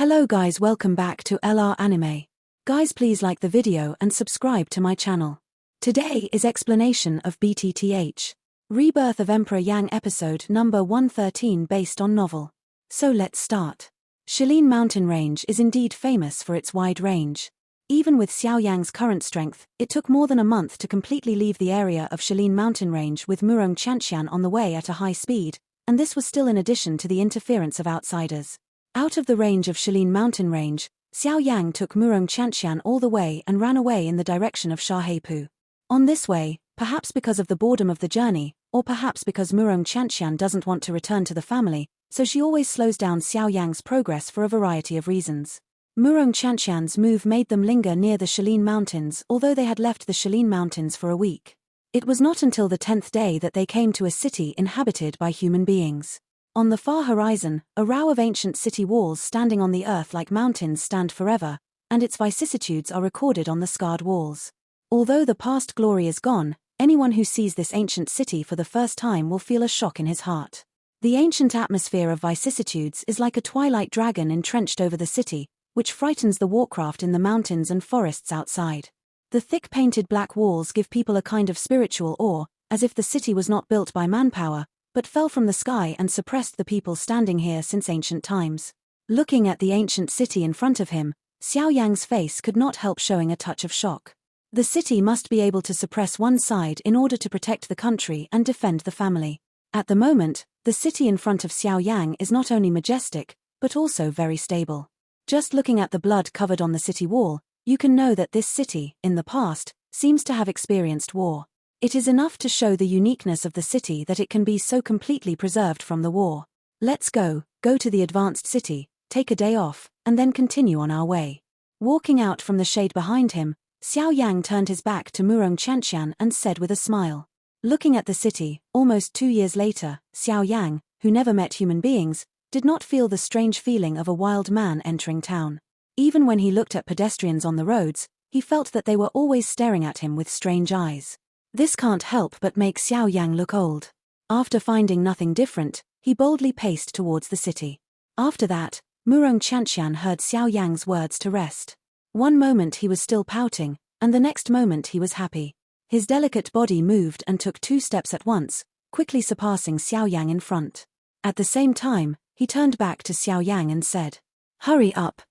Hello guys, welcome back to LR Anime. Guys, please like the video and subscribe to my channel. Today is explanation of BTTH Rebirth of Emperor Yang episode number 113 based on novel. So let's start. Xiaolin mountain range is indeed famous for its wide range. Even with Xiao Yang's current strength, it took more than a month to completely leave the area of Xiaolin mountain range with Murong Qianqian on the way at a high speed, and this was still in addition to the interference of outsiders. Out of the range of Xiaolin mountain range, Xiao Yang took Murong Qianqian all the way and ran away in the direction of Shahepu. On this way, perhaps because of the boredom of the journey, or perhaps because Murong Qianqian doesn't want to return to the family, so she always slows down Xiao Yang's progress for a variety of reasons. Murong Qianqian's move made them linger near the Xiaolin mountains although they had left the Xiaolin mountains for a week. It was not until the 10th day that they came to a city inhabited by human beings. On the far horizon, a row of ancient city walls standing on the earth like mountains stand forever, and its vicissitudes are recorded on the scarred walls. Although the past glory is gone, anyone who sees this ancient city for the first time will feel a shock in his heart. The ancient atmosphere of vicissitudes is like a twilight dragon entrenched over the city, which frightens the warcraft in the mountains and forests outside. The thick painted black walls give people a kind of spiritual awe, as if the city was not built by manpower, but fell from the sky and suppressed the people standing here since ancient times. Looking at the ancient city in front of him, Xiao Yang's face could not help showing a touch of shock. The city must be able to suppress one side in order to protect the country and defend the family. At the moment, the city in front of Xiao Yang is not only majestic, but also very stable. Just looking at the blood covered on the city wall, you can know that this city, in the past, seems to have experienced war. It is enough to show the uniqueness of the city that it can be so completely preserved from the war. Let's go to the advanced city, take a day off, and then continue on our way. Walking out from the shade behind him, Xiao Yang turned his back to Murong Qianqian and said with a smile. Looking at the city, almost 2 years later, Xiao Yang, who never met human beings, did not feel the strange feeling of a wild man entering town. Even when he looked at pedestrians on the roads, he felt that they were always staring at him with strange eyes. This can't help but make Xiao Yang look old. After finding nothing different, he boldly paced towards the city. After that, Murong Qianqian heard Xiao Yang's words to rest. One moment he was still pouting, and the next moment he was happy. His delicate body moved and took 2 steps at once, quickly surpassing Xiao Yang in front. At the same time, he turned back to Xiao Yang and said, hurry up.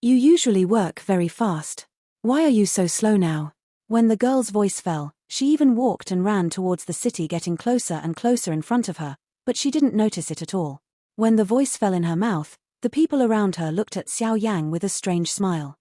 You usually work very fast. Why are you so slow now?" When the girl's voice fell, she even walked and ran towards the city, getting closer and closer in front of her, but she didn't notice it at all. When the voice fell in her mouth, the people around her looked at Xiao Yang with a strange smile.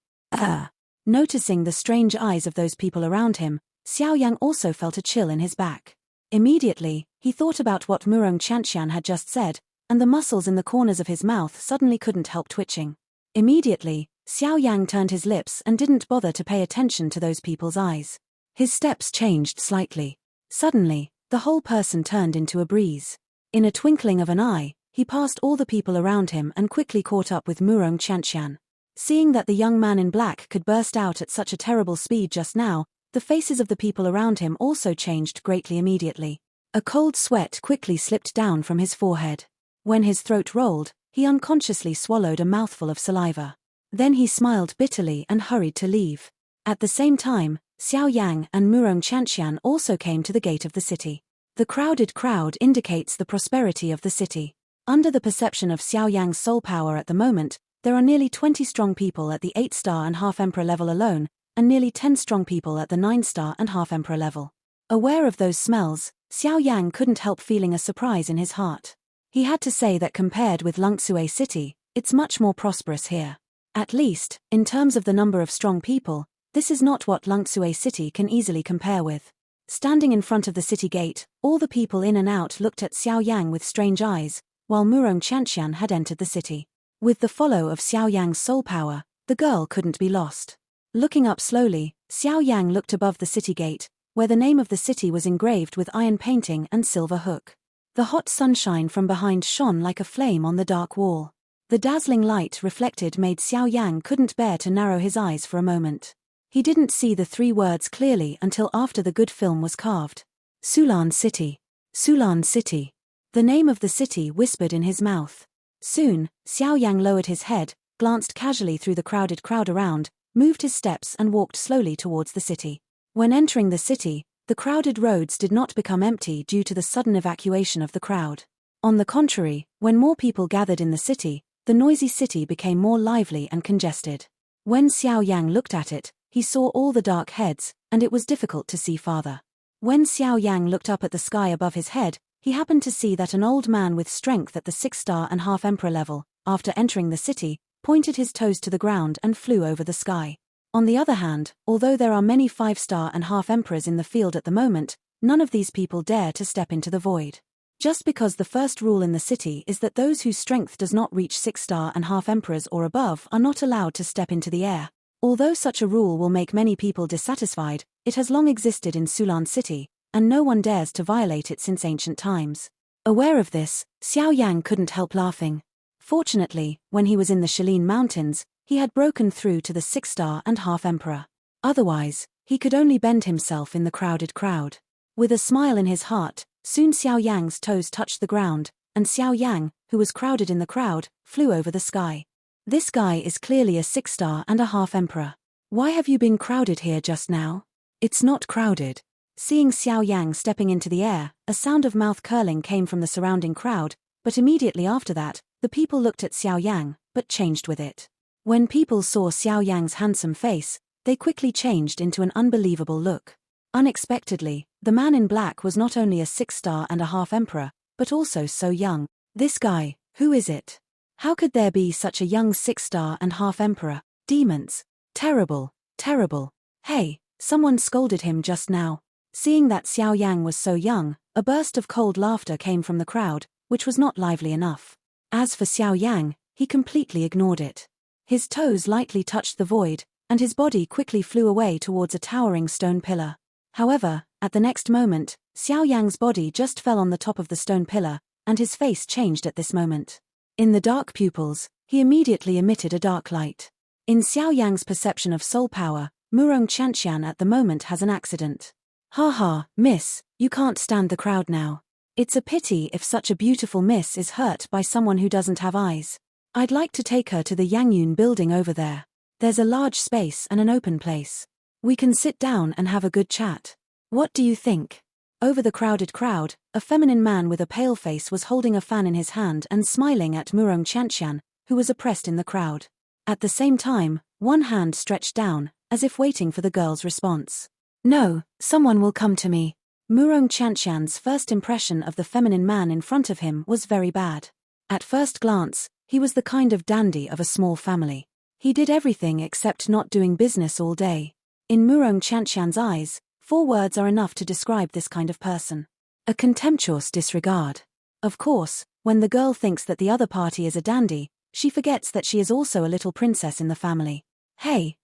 Noticing the strange eyes of those people around him, Xiao Yang also felt a chill in his back. Immediately, he thought about what Murong Qianqian had just said, and the muscles in the corners of his mouth suddenly couldn't help twitching. Immediately, Xiao Yang turned his lips and didn't bother to pay attention to those people's eyes. His steps changed slightly. Suddenly, the whole person turned into a breeze. In a twinkling of an eye, he passed all the people around him and quickly caught up with Murong Qianqian. Seeing that the young man in black could burst out at such a terrible speed just now, the faces of the people around him also changed greatly immediately. A cold sweat quickly slipped down from his forehead. When his throat rolled, he unconsciously swallowed a mouthful of saliva. Then he smiled bitterly and hurried to leave. At the same time, Xiao Yang and Murong Qianqian also came to the gate of the city. The crowded crowd indicates the prosperity of the city. Under the perception of Xiao Yang's soul power at the moment, there are nearly 20 strong people at the 8-star and half Emperor level alone, and nearly 10 strong people at the 9-star and half Emperor level. Aware of those smells, Xiao Yang couldn't help feeling a surprise in his heart. He had to say that compared with Lungsue City, it's much more prosperous here. At least, in terms of the number of strong people, this is not what Lungsue City can easily compare with. Standing in front of the city gate, all the people in and out looked at Xiao Yang with strange eyes, while Murong Qianqian had entered the city. With the follow of Xiao Yang's soul power, the girl couldn't be lost. Looking up slowly, Xiao Yang looked above the city gate, where the name of the city was engraved with iron painting and silver hook. The hot sunshine from behind shone like a flame on the dark wall. The dazzling light reflected made Xiao Yang couldn't bear to narrow his eyes for a moment. He didn't see the 3 words clearly until after the good film was carved. Sulan City. Sulan City. The name of the city whispered in his mouth. Soon, Xiao Yang lowered his head, glanced casually through the crowded crowd around, moved his steps and walked slowly towards the city. When entering the city, the crowded roads did not become empty due to the sudden evacuation of the crowd. On the contrary, when more people gathered in the city, the noisy city became more lively and congested. When Xiao Yang looked at it, he saw all the dark heads, and it was difficult to see farther. When Xiao Yang looked up at the sky above his head, he happened to see that an old man with strength at the 6-star and half emperor level, after entering the city, pointed his toes to the ground and flew over the sky. On the other hand, although there are many 5-star and half emperors in the field at the moment, none of these people dare to step into the void. Just because the first rule in the city is that those whose strength does not reach 6-star and half emperors or above are not allowed to step into the air. Although such a rule will make many people dissatisfied, it has long existed in Sulan City, and no one dares to violate it since ancient times. Aware of this, Xiao Yang couldn't help laughing. Fortunately, when he was in the Shalin Mountains, he had broken through to the 6-star and half emperor. Otherwise, he could only bend himself in the crowded crowd. With a smile in his heart, soon Xiao Yang's toes touched the ground, and Xiao Yang, who was crowded in the crowd, flew over the sky. This guy is clearly a 6-star and a half emperor. Why have you been crowded here just now? It's not crowded. Seeing Xiao Yang stepping into the air, a sound of mouth curling came from the surrounding crowd, but immediately after that, the people looked at Xiao Yang, but changed with it. When people saw Xiao Yang's handsome face, they quickly changed into an unbelievable look. Unexpectedly, the man in black was not only a 6-star and a half emperor, but also so young. This guy, who is it? How could there be such a young 6-star and half emperor? Demons. Terrible, terrible. Hey, someone scolded him just now. Seeing that Xiao Yang was so young, a burst of cold laughter came from the crowd, which was not lively enough. As for Xiao Yang, he completely ignored it. His toes lightly touched the void, and his body quickly flew away towards a towering stone pillar. However, at the next moment, Xiao Yang's body just fell on the top of the stone pillar, and his face changed at this moment. In the dark pupils, he immediately emitted a dark light. In Xiao Yang's perception of soul power, Murong Qianqian at the moment has an accident. Ha, miss, you can't stand the crowd now. It's a pity if such a beautiful miss is hurt by someone who doesn't have eyes. I'd like to take her to the Yangyun building over there. There's a large space and an open place. We can sit down and have a good chat. What do you think? Over the crowded crowd, a feminine man with a pale face was holding a fan in his hand and smiling at Murong Qianqian, who was oppressed in the crowd. At the same time, one hand stretched down, as if waiting for the girl's response. No, someone will come to me. Murong Qianqian's first impression of the feminine man in front of him was very bad. At first glance, he was the kind of dandy of a small family. He did everything except not doing business all day. In Murong Qianqian's eyes, 4 words are enough to describe this kind of person. A contemptuous disregard. Of course, when the girl thinks that the other party is a dandy, she forgets that she is also a little princess in the family. Hey,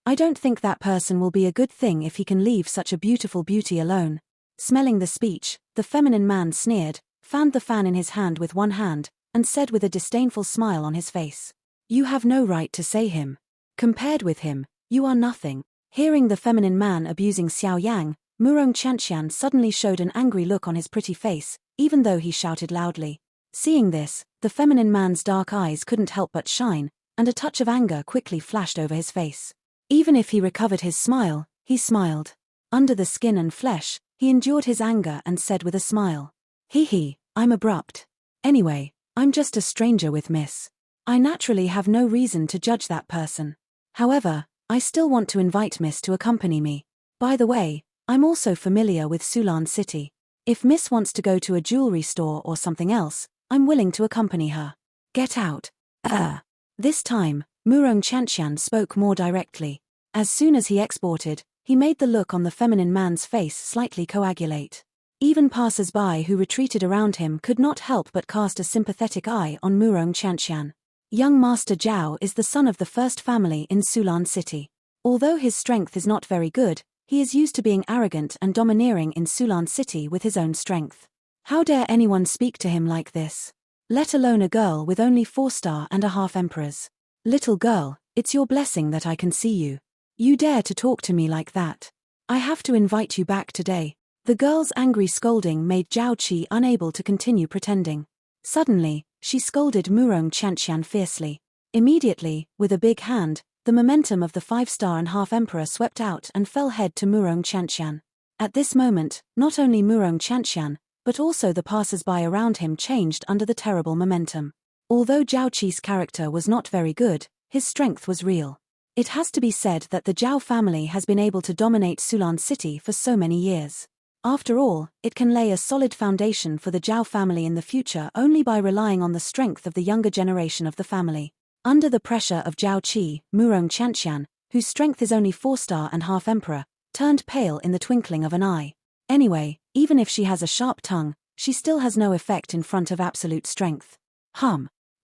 I don't think that person will be a good thing if he can leave such a beautiful beauty alone. Smelling the speech, the feminine man sneered, fanned the fan in his hand with one hand, and said with a disdainful smile on his face, "You have no right to say him. Compared with him, you are nothing." Hearing the feminine man abusing Xiao Yang, Murong Qianqian suddenly showed an angry look on his pretty face, even though he shouted loudly. Seeing this, the feminine man's dark eyes couldn't help but shine, and a touch of anger quickly flashed over his face. Even if he recovered his smile, he smiled. Under the skin and flesh, he endured his anger and said with a smile, "Hee, I'm abrupt. Anyway, I'm just a stranger with Miss. I naturally have no reason to judge that person. However, I still want to invite Miss to accompany me. By the way, I'm also familiar with Sulan City. If Miss wants to go to a jewelry store or something else, I'm willing to accompany her. Get out." This time, Murong Qianqian spoke more directly. As soon as he exported, he made the look on the feminine man's face slightly coagulate. Even passers-by who retreated around him could not help but cast a sympathetic eye on Murong Qianqian. Young Master Zhao is the son of the first family in Sulan City. Although his strength is not very good, he is used to being arrogant and domineering in Sulan City with his own strength. How dare anyone speak to him like this? Let alone a girl with only 4-star and a half emperors. Little girl, it's your blessing that I can see you. You dare to talk to me like that. I have to invite you back today. The girl's angry scolding made Zhao Qi unable to continue pretending. Suddenly, she scolded Murong Qianqian fiercely. Immediately, with a big hand, the momentum of the 5-star and half-emperor swept out and fell head to Murong Qianqian. At this moment, not only Murong Qianqian, but also the passers-by around him changed under the terrible momentum. Although Zhao Qi's character was not very good, his strength was real. It has to be said that the Zhao family has been able to dominate Sulan City for so many years. After all, it can lay a solid foundation for the Zhao family in the future only by relying on the strength of the younger generation of the family. Under the pressure of Zhao Qi, Murong Qianqian, whose strength is only 4-star and half-emperor, turned pale in the twinkling of an eye. Anyway, even if she has a sharp tongue, she still has no effect in front of absolute strength.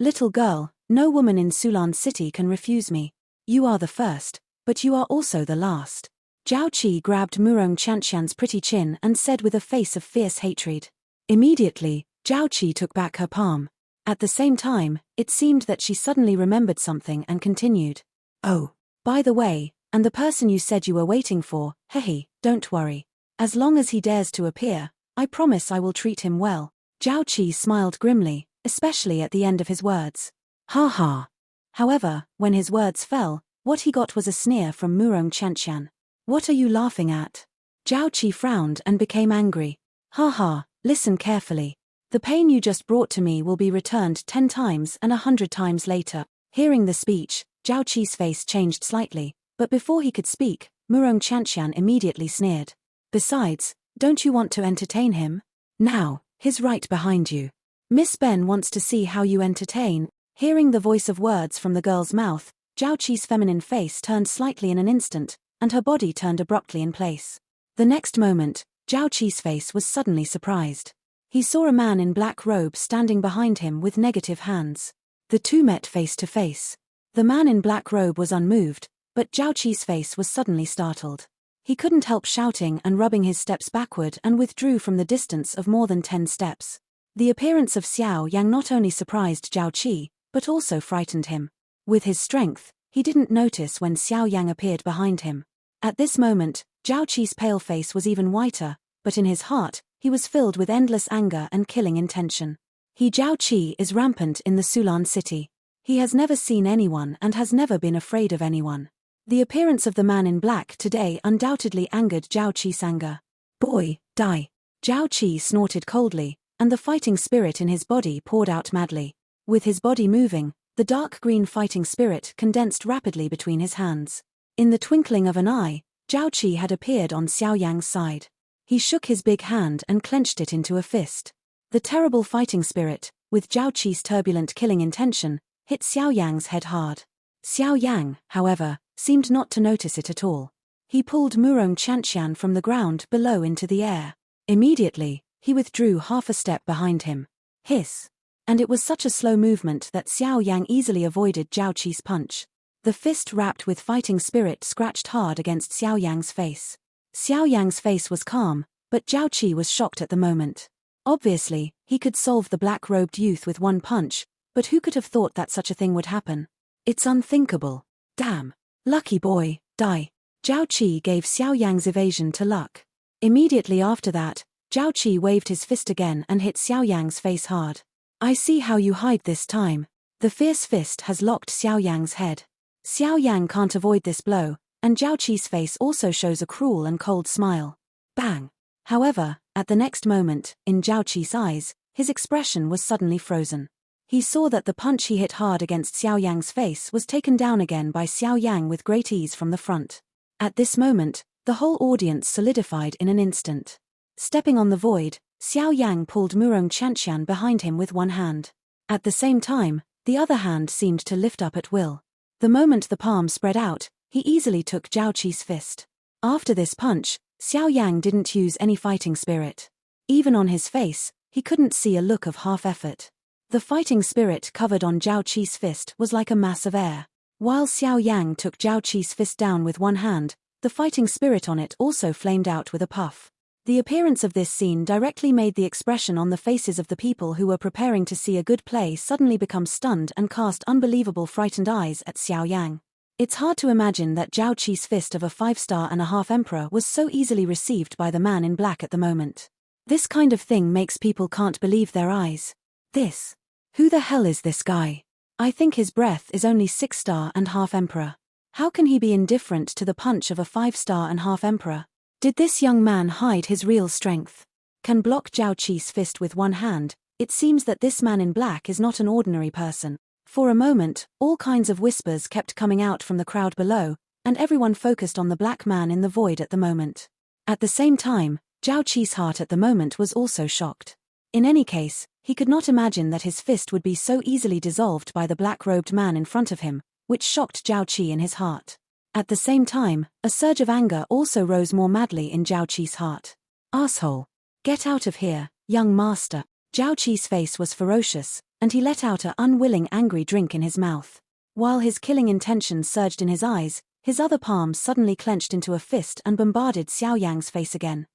Little girl, no woman in Sulan City can refuse me. You are the first, but you are also the last. Zhao Qi grabbed Murong Qianqian's pretty chin and said with a face of fierce hatred. Immediately, Zhao Qi took back her palm. At the same time, it seemed that she suddenly remembered something and continued. Oh, by the way, and the person you said you were waiting for, hehe, don't worry. As long as he dares to appear, I promise I will treat him well. Zhao Qi smiled grimly, especially at the end of his words. Ha ha. However, when his words fell, what he got was a sneer from Murong Qianqian. What are you laughing at? Zhao Qi frowned and became angry. Ha ha, listen carefully. The pain you just brought to me will be returned 10 times and 100 times later. Hearing the speech, Zhao Qi's face changed slightly, but before he could speak, Murong Qianqian immediately sneered. Besides, don't you want to entertain him? Now, he's right behind you. Miss Ben wants to see how you entertain. Hearing the voice of words from the girl's mouth, Zhao Qi's feminine face turned slightly in an instant, and her body turned abruptly in place. The next moment, Zhao Qi's face was suddenly surprised. He saw a man in black robe standing behind him with negative hands. The two met face to face. The man in black robe was unmoved, but Zhao Qi's face was suddenly startled. He couldn't help shouting and rubbing his steps backward and withdrew from the distance of more than 10 steps. The appearance of Xiao Yang not only surprised Zhao Qi, but also frightened him. With his strength, he didn't notice when Xiao Yang appeared behind him. At this moment, Zhao Qi's pale face was even whiter, but in his heart, he was filled with endless anger and killing intention. Zhao Qi is rampant in the Sulan city. He has never seen anyone and has never been afraid of anyone. The appearance of the man in black today undoubtedly angered Zhao Qi's anger. Boy, die. Zhao Qi snorted coldly, and the fighting spirit in his body poured out madly. With his body moving, the dark green fighting spirit condensed rapidly between his hands. In the twinkling of an eye, Zhao Qi had appeared on Xiao Yang's side. He shook his big hand and clenched it into a fist. The terrible fighting spirit, with Zhao Qi's turbulent killing intention, hit Xiao Yang's head hard. Xiao Yang, however, seemed not to notice it at all. He pulled Murong Qianqian from the ground below into the air. Immediately, he withdrew half a step behind him. Hiss. And it was such a slow movement that Xiao Yang easily avoided Zhao Qi's punch. The fist wrapped with fighting spirit scratched hard against Xiao Yang's face. Xiao Yang's face was calm, but Zhao Qi was shocked at the moment. Obviously, he could solve the black-robed youth with one punch, but who could have thought that such a thing would happen? It's unthinkable. Damn. Lucky boy, die. Zhao Qi gave Xiao Yang's evasion to luck. Immediately after that, Zhao Qi waved his fist again and hit Xiao Yang's face hard. I see how you hide this time. The fierce fist has locked Xiao Yang's head. Xiao Yang can't avoid this blow, and Zhao Qi's face also shows a cruel and cold smile. Bang! However, at the next moment, in Zhao Qi's eyes, his expression was suddenly frozen. He saw that the punch he hit hard against Xiao Yang's face was taken down again by Xiao Yang with great ease from the front. At this moment, the whole audience solidified in an instant. Stepping on the void, Xiao Yang pulled Murong Qianqian behind him with one hand. At the same time, the other hand seemed to lift up at will. The moment the palm spread out, he easily took Zhao Qi's fist. After this punch, Xiao Yang didn't use any fighting spirit. Even on his face, he couldn't see a look of half-effort. The fighting spirit covered on Zhao Qi's fist was like a mass of air. While Xiao Yang took Zhao Qi's fist down with one hand, the fighting spirit on it also flamed out with a puff. The appearance of this scene directly made the expression on the faces of the people who were preparing to see a good play suddenly become stunned and cast unbelievable frightened eyes at Xiao Yang. It's hard to imagine that Zhao Qi's fist of a 5-star and a half emperor was so easily received by the man in black at the moment. This kind of thing makes people can't believe their eyes. This. Who the hell is this guy? I think his breath is only 6-star and half emperor. How can he be indifferent to the punch of a 5-star and half emperor? Did this young man hide his real strength? Can block Zhao Qi's fist with one hand? It seems that this man in black is not an ordinary person. For a moment, all kinds of whispers kept coming out from the crowd below, and everyone focused on the black man in the void at the moment. At the same time, Zhao Qi's heart at the moment was also shocked. In any case, he could not imagine that his fist would be so easily dissolved by the black-robed man in front of him, which shocked Zhao Qi in his heart. At the same time, a surge of anger also rose more madly in Zhao Qi's heart. Asshole! Get out of here, young master! Zhao Qi's face was ferocious, and he let out an unwilling angry drink in his mouth. While his killing intention surged in his eyes, his other palm suddenly clenched into a fist and bombarded Xiao Yang's face again.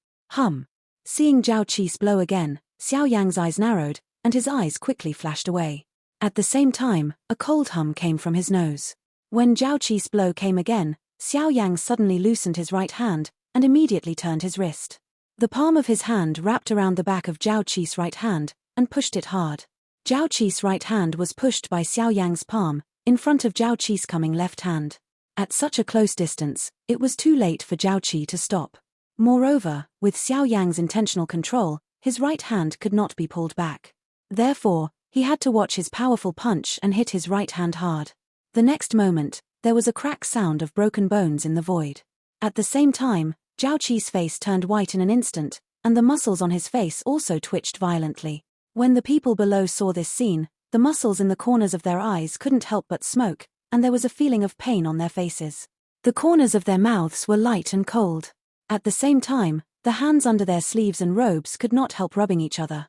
Seeing Zhao Qi's blow again, Xiao Yang's eyes narrowed, and his eyes quickly flashed away. At the same time, a cold hum came from his nose. When Zhao Qi's blow came again, Xiao Yang suddenly loosened his right hand, and immediately turned his wrist. The palm of his hand wrapped around the back of Zhao Qi's right hand, and pushed it hard. Zhao Qi's right hand was pushed by Xiao Yang's palm, in front of Zhao Qi's coming left hand. At such a close distance, it was too late for Zhao Qi to stop. Moreover, with Xiao Yang's intentional control, his right hand could not be pulled back. Therefore, he had to watch his powerful punch and hit his right hand hard. The next moment, there was a crack sound of broken bones in the void. At the same time, Zhao Qi's face turned white in an instant, and the muscles on his face also twitched violently. When the people below saw this scene, the muscles in the corners of their eyes couldn't help but smoke, and there was a feeling of pain on their faces. The corners of their mouths were light and cold. At the same time, the hands under their sleeves and robes could not help rubbing each other.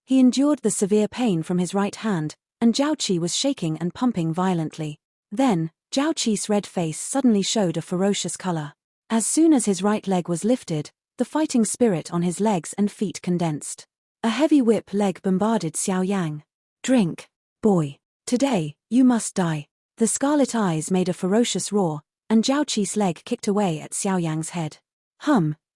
He endured the severe pain from his right hand, and Zhao Qi was shaking and pumping violently. Then, Zhao Qi's red face suddenly showed a ferocious color. As soon as his right leg was lifted, the fighting spirit on his legs and feet condensed. A heavy whip leg bombarded Xiao Yang. Drink, boy. Today, you must die. The scarlet eyes made a ferocious roar, and Zhao Qi's leg kicked away at Xiao Yang's head.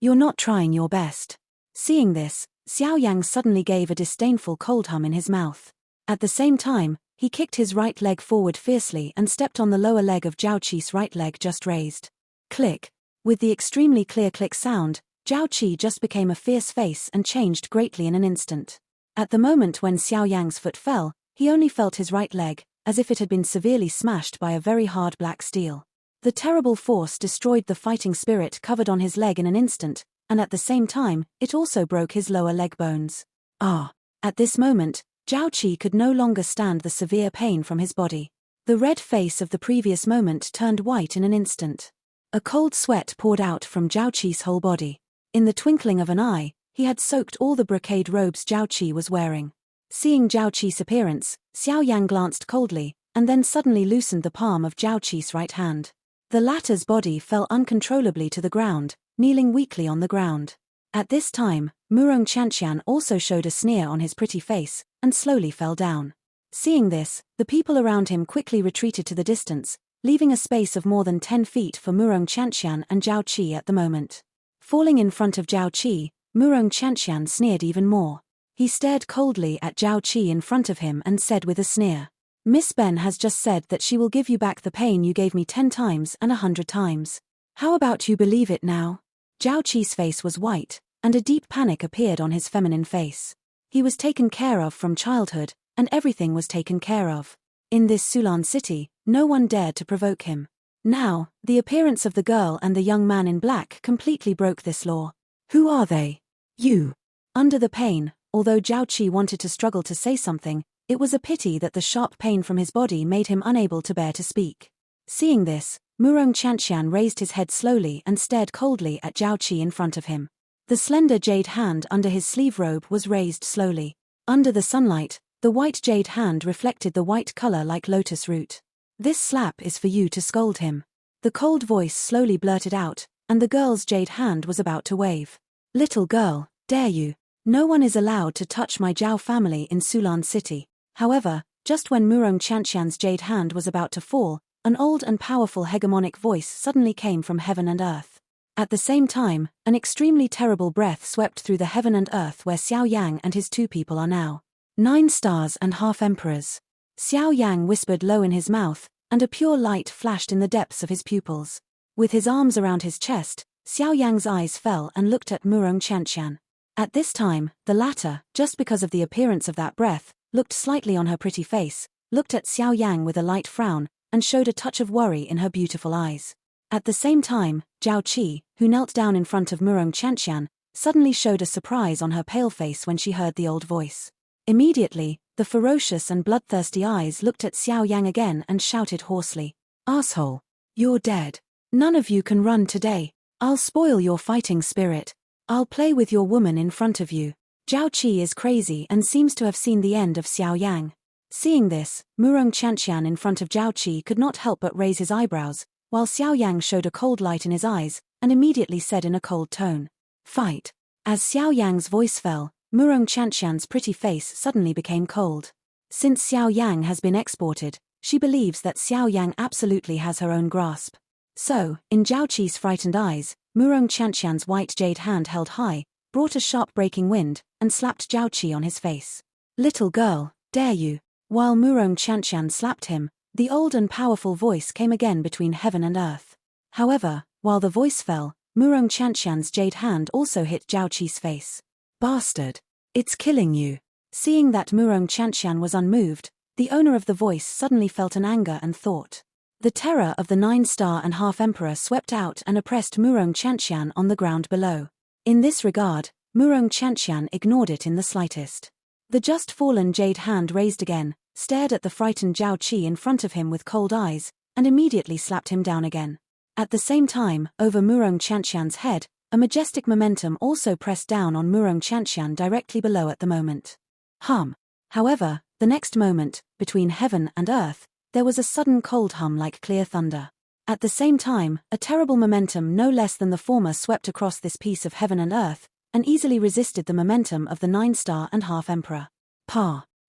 You're not trying your best. Seeing this, Xiao Yang suddenly gave a disdainful cold hum in his mouth. At the same time, he kicked his right leg forward fiercely and stepped on the lower leg of Zhao Qi's right leg just raised. Click. With the extremely clear click sound, Zhao Qi just became a fierce face and changed greatly in an instant. At the moment when Xiao Yang's foot fell, he only felt his right leg, as if it had been severely smashed by a very hard black steel. The terrible force destroyed the fighting spirit covered on his leg in an instant, and at the same time, it also broke his lower leg bones. At this moment, Zhao Qi could no longer stand the severe pain from his body. The red face of the previous moment turned white in an instant. A cold sweat poured out from Zhao Qi's whole body. In the twinkling of an eye, he had soaked all the brocade robes Zhao Qi was wearing. Seeing Zhao Qi's appearance, Xiao Yang glanced coldly, and then suddenly loosened the palm of Zhao Qi's right hand. The latter's body fell uncontrollably to the ground, kneeling weakly on the ground. At this time, Murong Qianqian also showed a sneer on his pretty face, and slowly fell down. Seeing this, the people around him quickly retreated to the distance, leaving a space of more than 10 feet for Murong Qianqian and Zhao Qi at the moment. Falling in front of Zhao Qi, Murong Qianqian sneered even more. He stared coldly at Zhao Qi in front of him and said with a sneer, "Miss Ben has just said that she will give you back the pain you gave me 10 times and 100 times. How about you believe it now?" Zhao Qi's face was white, and a deep panic appeared on his feminine face. He was taken care of from childhood, and everything was taken care of. In this Sulan city, no one dared to provoke him. Now, the appearance of the girl and the young man in black completely broke this law. Who are they? You. Under the pain, although Zhao Qi wanted to struggle to say something, it was a pity that the sharp pain from his body made him unable to bear to speak. Seeing this, Murong Qianqian raised his head slowly and stared coldly at Zhao Qi in front of him. The slender jade hand under his sleeve robe was raised slowly. Under the sunlight, the white jade hand reflected the white color like lotus root. "This slap is for you to scold him." The cold voice slowly blurted out, and the girl's jade hand was about to wave. "Little girl, dare you? No one is allowed to touch my Zhao family in Sulan City." However, just when Murong Qianqian's jade hand was about to fall, an old and powerful hegemonic voice suddenly came from heaven and earth. At the same time, an extremely terrible breath swept through the heaven and earth where Xiao Yang and his two people are now. 9 stars and half emperors. Xiao Yang whispered low in his mouth, and a pure light flashed in the depths of his pupils. With his arms around his chest, Xiao Yang's eyes fell and looked at Murong Qianqian. At this time, the latter, just because of the appearance of that breath, looked slightly on her pretty face, looked at Xiao Yang with a light frown, and showed a touch of worry in her beautiful eyes. At the same time, Zhao Qi, who knelt down in front of Murong Qianqian, suddenly showed a surprise on her pale face when she heard the old voice. Immediately, the ferocious and bloodthirsty eyes looked at Xiao Yang again and shouted hoarsely, "Asshole! You're dead. None of you can run today. I'll spoil your fighting spirit. I'll play with your woman in front of you." Zhao Qi is crazy and seems to have seen the end of Xiao Yang. Seeing this, Murong Qianqian in front of Zhao Qi could not help but raise his eyebrows, while Xiao Yang showed a cold light in his eyes, and immediately said in a cold tone, "Fight." As Xiao Yang's voice fell, Murong Qianqian's pretty face suddenly became cold. Since Xiao Yang has been exported, she believes that Xiao Yang absolutely has her own grasp. So, in Zhao Qi's frightened eyes, Murong Qianqian's white jade hand held high, brought a sharp breaking wind, and slapped Zhao Qi on his face. "Little girl, dare you?" While Murong Qianqian slapped him, the old and powerful voice came again between heaven and earth. However, while the voice fell, Murong Qianqian's jade hand also hit Zhao Qi's face. "Bastard! It's killing you." Seeing that Murong Qianqian was unmoved, the owner of the voice suddenly felt an anger and thought. The terror of the 9-star and half-emperor swept out and oppressed Murong Qianqian on the ground below. In this regard, Murong Qianqian ignored it in the slightest. The just fallen jade hand raised again, stared at the frightened Zhao Qi in front of him with cold eyes, and immediately slapped him down again. At the same time, over Murong Qianqian's head, a majestic momentum also pressed down on Murong Qianqian directly below at the moment. However, the next moment, between heaven and earth, there was a sudden cold hum like clear thunder. At the same time, a terrible momentum no less than the former swept across this piece of heaven and earth, and easily resisted the momentum of the 9-star and half-emperor.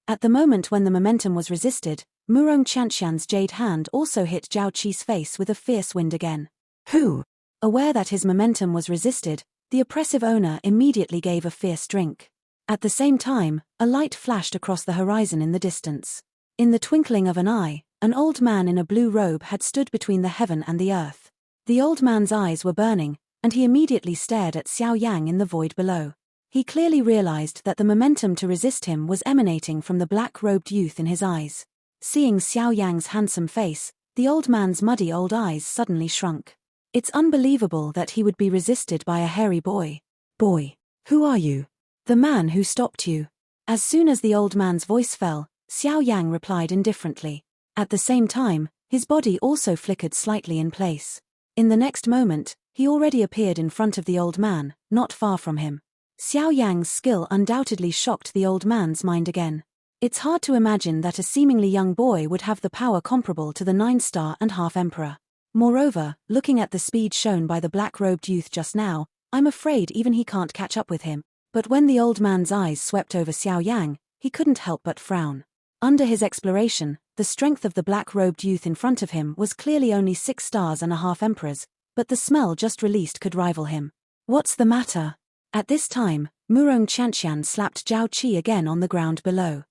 At the moment when the momentum was resisted, Murong Qianqian's jade hand also hit Zhao Qi's face with a fierce wind again. "Who?" Aware that his momentum was resisted, the oppressive owner immediately gave a fierce drink. At the same time, a light flashed across the horizon in the distance. In the twinkling of an eye, an old man in a blue robe had stood between the heaven and the earth. The old man's eyes were burning, and he immediately stared at Xiao Yang in the void below. He clearly realized that the momentum to resist him was emanating from the black-robed youth in his eyes. Seeing Xiao Yang's handsome face, the old man's muddy old eyes suddenly shrunk. It's unbelievable that he would be resisted by a hairy boy. "Boy, who are you?" "The man who stopped you." As soon as the old man's voice fell, Xiao Yang replied indifferently. At the same time, his body also flickered slightly in place. In the next moment, he already appeared in front of the old man, not far from him. Xiao Yang's skill undoubtedly shocked the old man's mind again. It's hard to imagine that a seemingly young boy would have the power comparable to the 9-star and half-emperor. Moreover, looking at the speed shown by the black-robed youth just now, I'm afraid even he can't catch up with him. But when the old man's eyes swept over Xiao Yang, he couldn't help but frown. Under his exploration, the strength of the black-robed youth in front of him was clearly only 6 stars and a half emperors, but the smell just released could rival him. "What's the matter?" At this time, Murong Qianqian slapped Zhao Qi again on the ground below.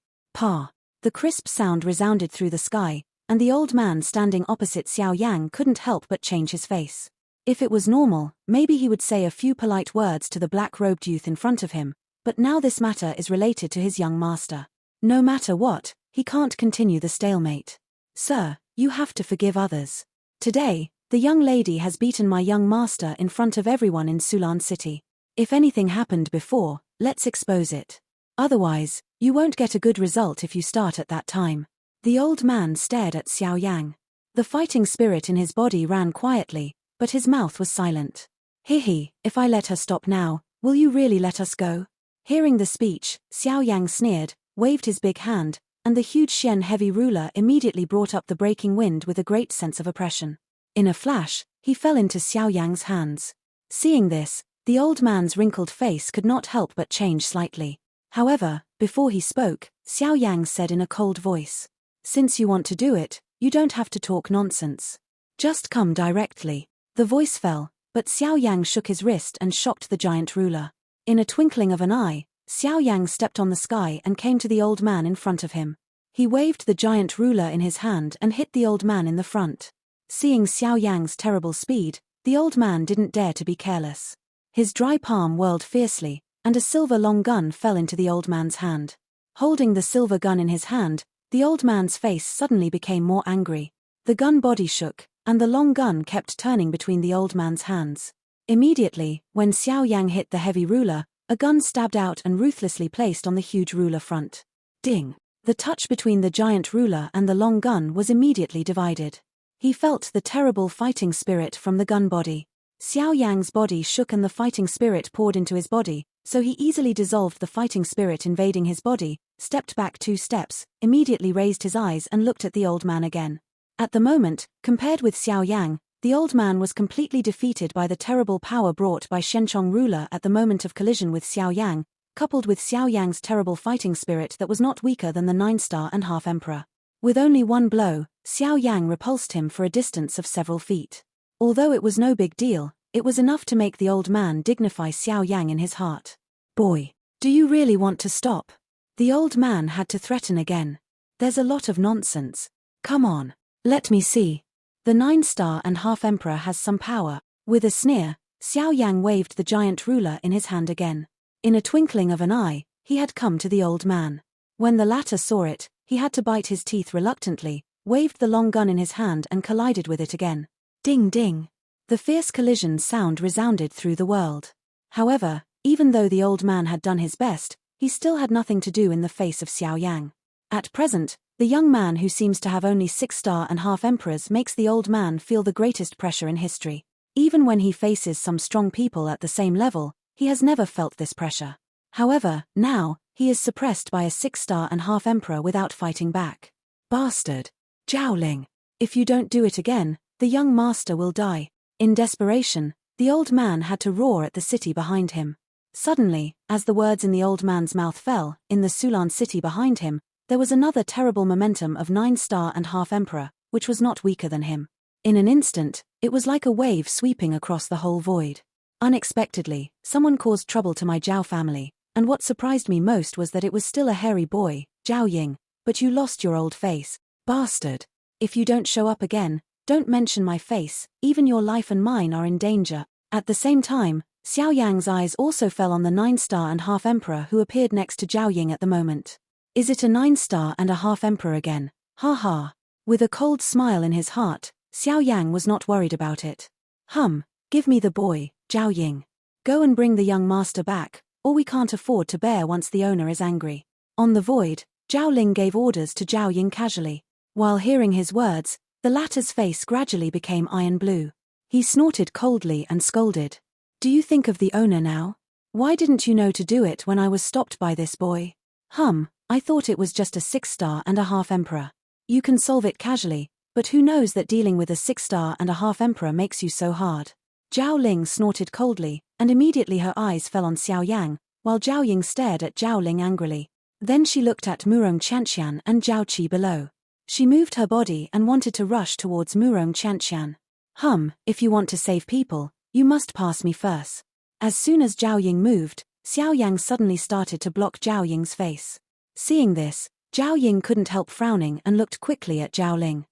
The crisp sound resounded through the sky, and the old man standing opposite Xiao Yang couldn't help but change his face. If it was normal, maybe he would say a few polite words to the black-robed youth in front of him, but now this matter is related to his young master. No matter what, he can't continue the stalemate. "Sir, you have to forgive others. Today, the young lady has beaten my young master in front of everyone in Sulan City. If anything happened before, let's expose it. Otherwise, you won't get a good result if you start at that time." The old man stared at Xiao Yang. The fighting spirit in his body ran quietly, but his mouth was silent. If I let her stop now, will you really let us go?" Hearing the speech, Xiao Yang sneered, waved his big hand, and the huge Xian heavy ruler immediately brought up the breaking wind with a great sense of oppression. In a flash, he fell into Xiao Yang's hands. Seeing this, the old man's wrinkled face could not help but change slightly. However, before he spoke, Xiao Yang said in a cold voice, "Since you want to do it, you don't have to talk nonsense. Just come directly." The voice fell, but Xiao Yang shook his wrist and shocked the giant ruler. In a twinkling of an eye, Xiao Yang stepped on the sky and came to the old man in front of him. He waved the giant ruler in his hand and hit the old man in the front. Seeing Xiao Yang's terrible speed, the old man didn't dare to be careless. His dry palm whirled fiercely, and a silver long gun fell into the old man's hand. Holding the silver gun in his hand, the old man's face suddenly became more angry. The gun body shook, and the long gun kept turning between the old man's hands. Immediately, when Xiao Yang hit the heavy ruler, a gun stabbed out and ruthlessly placed on the huge ruler front. Ding! The touch between the giant ruler and the long gun was immediately divided. He felt the terrible fighting spirit from the gun body. Xiao Yang's body shook and the fighting spirit poured into his body, so he easily dissolved the fighting spirit invading his body, stepped back 2 steps, immediately raised his eyes and looked at the old man again. At the moment, compared with Xiao Yang, the old man was completely defeated by the terrible power brought by Shenchong ruler at the moment of collision with Xiao Yang, coupled with Xiao Yang's terrible fighting spirit that was not weaker than the 9-star and half emperor. With only one blow, Xiao Yang repulsed him for a distance of several feet. Although it was no big deal, it was enough to make the old man dignify Xiao Yang in his heart. Boy, do you really want to stop? The old man had to threaten again. There's a lot of nonsense. Come on, let me see. The 9-star and half emperor has some power. With a sneer, Xiao Yang waved the giant ruler in his hand again. In a twinkling of an eye, he had come to the old man. When the latter saw it, he had to bite his teeth reluctantly, waved the long gun in his hand and collided with it again. Ding ding! The fierce collision sound resounded through the world. However, even though the old man had done his best, he still had nothing to do in the face of Xiao Yang. At present, the young man who seems to have only 6-star and half emperors makes the old man feel the greatest pressure in history. Even when he faces some strong people at the same level, he has never felt this pressure. However, now, he is suppressed by a 6-star and half emperor without fighting back. Bastard! Zhaoling! If you don't do it again, the young master will die. In desperation, the old man had to roar at the city behind him. Suddenly, as the words in the old man's mouth fell, in the Sulan city behind him, there was another terrible momentum of 9-star and half emperor, which was not weaker than him. In an instant, it was like a wave sweeping across the whole void. Unexpectedly, someone caused trouble to my Zhao family, and what surprised me most was that it was still a hairy boy, Zhao Ying, but you lost your old face. Bastard! If you don't show up again, don't mention my face, even your life and mine are in danger. At the same time, Xiao Yang's eyes also fell on the 9-star and half emperor who appeared next to Zhao Ying at the moment. Is it a 9-star and a half emperor again? Ha ha! With a cold smile in his heart, Xiao Yang was not worried about it. Give me the boy, Zhao Ying. Go and bring the young master back, or we can't afford to bear once the owner is angry. On the void, Zhao Ling gave orders to Zhao Ying casually. While hearing his words, the latter's face gradually became iron blue. He snorted coldly and scolded. Do you think of the owner now? Why didn't you know to do it when I was stopped by this boy? I thought it was just a 6-star and a half emperor. You can solve it casually, but who knows that dealing with a 6-star and a half emperor makes you so hard? Zhao Ling snorted coldly, and immediately her eyes fell on Xiao Yang, while Zhao Ying stared at Zhao Ling angrily. Then she looked at Murong Chanxian and Zhao Qi below. She moved her body and wanted to rush towards Murong Chanxian. If you want to save people, you must pass me first. As soon as Zhao Ying moved, Xiao Yang suddenly started to block Zhao Ying's face. Seeing this, Zhao Ying couldn't help frowning and looked quickly at Zhao Ling.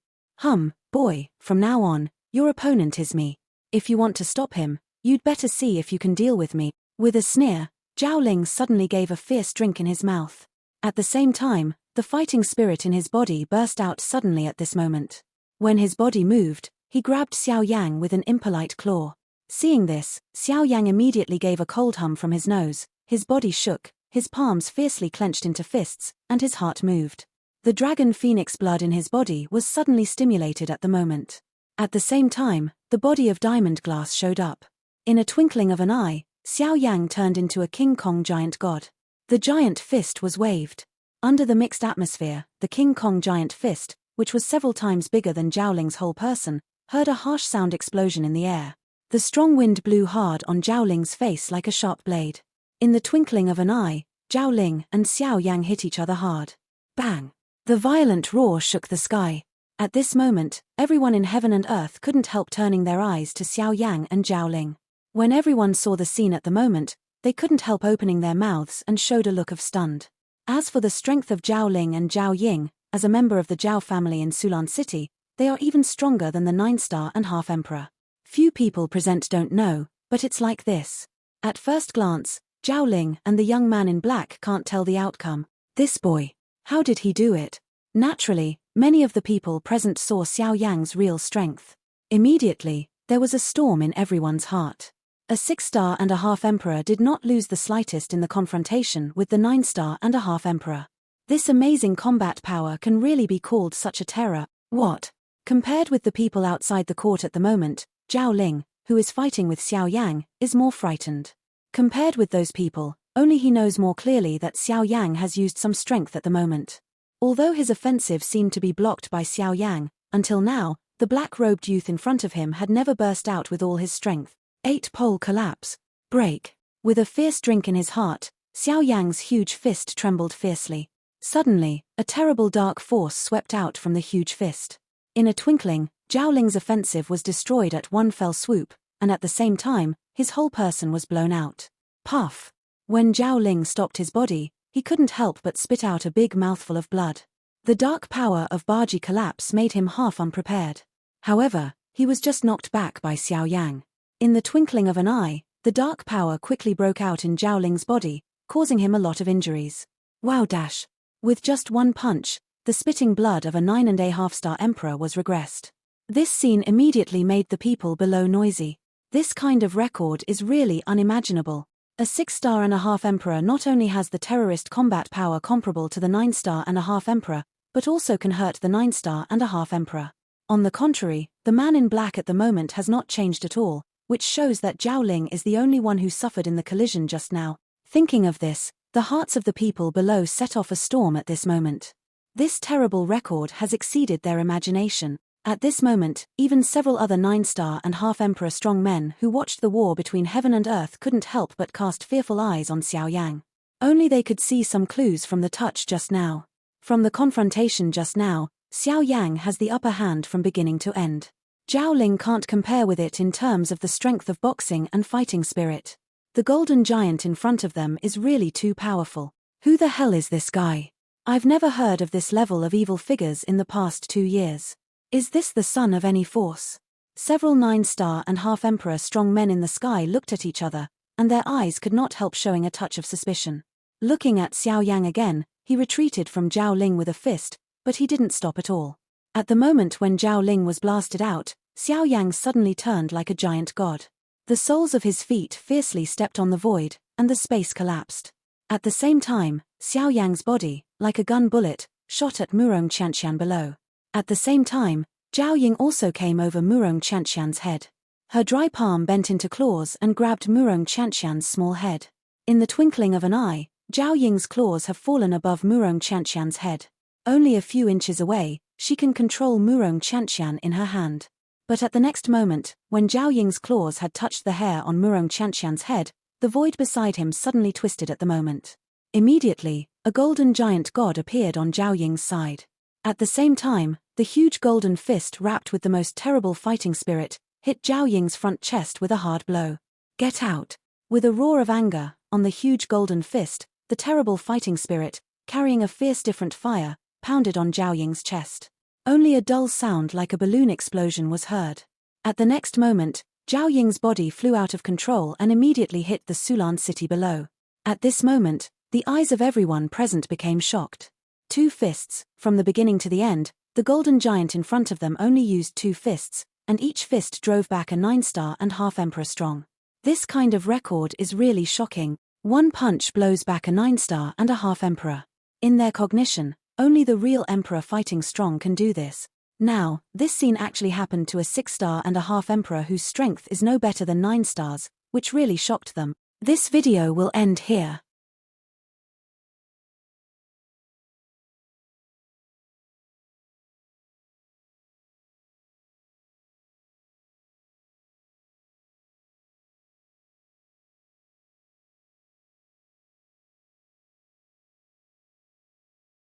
Boy, from now on, your opponent is me. If you want to stop him, you'd better see if you can deal with me. With a sneer, Zhao Ling suddenly gave a fierce drink in his mouth. At the same time, the fighting spirit in his body burst out suddenly at this moment. When his body moved, he grabbed Xiao Yang with an impolite claw. Seeing this, Xiao Yang immediately gave a cold hum from his nose, his body shook, his palms fiercely clenched into fists, and his heart moved. The dragon phoenix blood in his body was suddenly stimulated at the moment. At the same time, the body of diamond glass showed up. In a twinkling of an eye, Xiao Yang turned into a King Kong giant god. The giant fist was waved. Under the mixed atmosphere, the King Kong giant fist, which was several times bigger than Zhao Ling's whole person, heard a harsh sound explosion in the air. The strong wind blew hard on Zhao Ling's face like a sharp blade. In the twinkling of an eye, Zhao Ling and Xiao Yang hit each other hard. Bang! The violent roar shook the sky. At this moment, everyone in heaven and earth couldn't help turning their eyes to Xiao Yang and Zhao Ling. When everyone saw the scene at the moment, they couldn't help opening their mouths and showed a look of stunned. As for the strength of Zhao Ling and Zhao Ying, as a member of the Zhao family in Sulan City, they are even stronger than the 9-star and half emperor. Few people present don't know, but it's like this. At first glance, Zhao Ling and the young man in black can't tell the outcome. This boy, how did he do it? Naturally, many of the people present saw Xiao Yang's real strength. Immediately, there was a storm in everyone's heart. A 6-star and a half emperor did not lose the slightest in the confrontation with the 9-star and a half emperor. This amazing combat power can really be called such a terror. What? Compared with the people outside the court at the moment, Zhao Ling, who is fighting with Xiao Yang, is more frightened. Compared with those people, only he knows more clearly that Xiao Yang has used some strength at the moment. Although his offensive seemed to be blocked by Xiao Yang, until now, the black-robed youth in front of him had never burst out with all his strength. 8-pole collapse. Break. With a fierce drink in his heart, Xiao Yang's huge fist trembled fiercely. Suddenly, a terrible dark force swept out from the huge fist. In a twinkling, Zhao Ling's offensive was destroyed at one fell swoop, and at the same time, his whole person was blown out. Puff. When Zhao Ling stopped his body, he couldn't help but spit out a big mouthful of blood. The dark power of Baji collapse made him half unprepared. However, he was just knocked back by Xiao Yang. In the twinkling of an eye, the dark power quickly broke out in Zhao Ling's body, causing him a lot of injuries. Wow dash. With just one punch, the spitting blood of a 9-and-a-half-star emperor was regressed. This scene immediately made the people below noisy. This kind of record is really unimaginable. A 6-star and a half emperor not only has the terrorist combat power comparable to the 9-star and a half emperor, but also can hurt the 9-star and a half emperor. On the contrary, the man in black at the moment has not changed at all, which shows that Zhao Ling is the only one who suffered in the collision just now. Thinking of this, the hearts of the people below set off a storm at this moment. This terrible record has exceeded their imagination. At this moment, even several other 9-star and half-emperor strong men who watched the war between heaven and earth couldn't help but cast fearful eyes on Xiao Yang. Only they could see some clues from the touch just now. From the confrontation just now, Xiao Yang has the upper hand from beginning to end. Zhao Ling can't compare with it in terms of the strength of boxing and fighting spirit. The golden giant in front of them is really too powerful. Who the hell is this guy? I've never heard of this level of evil figures in the past 2 years. Is this the son of any force? Several 9-star and half-emperor strong men in the sky looked at each other, and their eyes could not help showing a touch of suspicion. Looking at Xiao Yang again, he retreated from Zhao Ling with a fist, but he didn't stop at all. At the moment when Zhao Ling was blasted out, Xiao Yang suddenly turned like a giant god. The soles of his feet fiercely stepped on the void, and the space collapsed. At the same time, Xiao Yang's body, like a gun bullet, shot at Murong Qianqian below. At the same time, Zhao Ying also came over Murong Qianqian's head. Her dry palm bent into claws and grabbed Murong Qianqian's small head. In the twinkling of an eye, Zhao Ying's claws have fallen above Murong Qianqian's head. Only a few inches away, she can control Murong Qianqian in her hand. But at the next moment, when Zhao Ying's claws had touched the hair on Murong Qianqian's head, the void beside him suddenly twisted at the moment. Immediately, a golden giant god appeared on Zhao Ying's side. At the same time, the huge golden fist wrapped with the most terrible fighting spirit, hit Zhao Ying's front chest with a hard blow. Get out! With a roar of anger, on the huge golden fist, the terrible fighting spirit, carrying a fierce different fire, pounded on Zhao Ying's chest. Only a dull sound like a balloon explosion was heard. At the next moment, Zhao Ying's body flew out of control and immediately hit the Sulan city below. At this moment, the eyes of everyone present became shocked. 2 fists, from the beginning to the end, the golden giant in front of them only used 2 fists, and each fist drove back a 9-star and half-emperor strong. This kind of record is really shocking. 1 punch blows back a 9-star and a half-emperor. In their cognition, only the real emperor fighting strong can do this. Now, this scene actually happened to a 6-star and a half-emperor whose strength is no better than 9 stars, which really shocked them. This video will end here.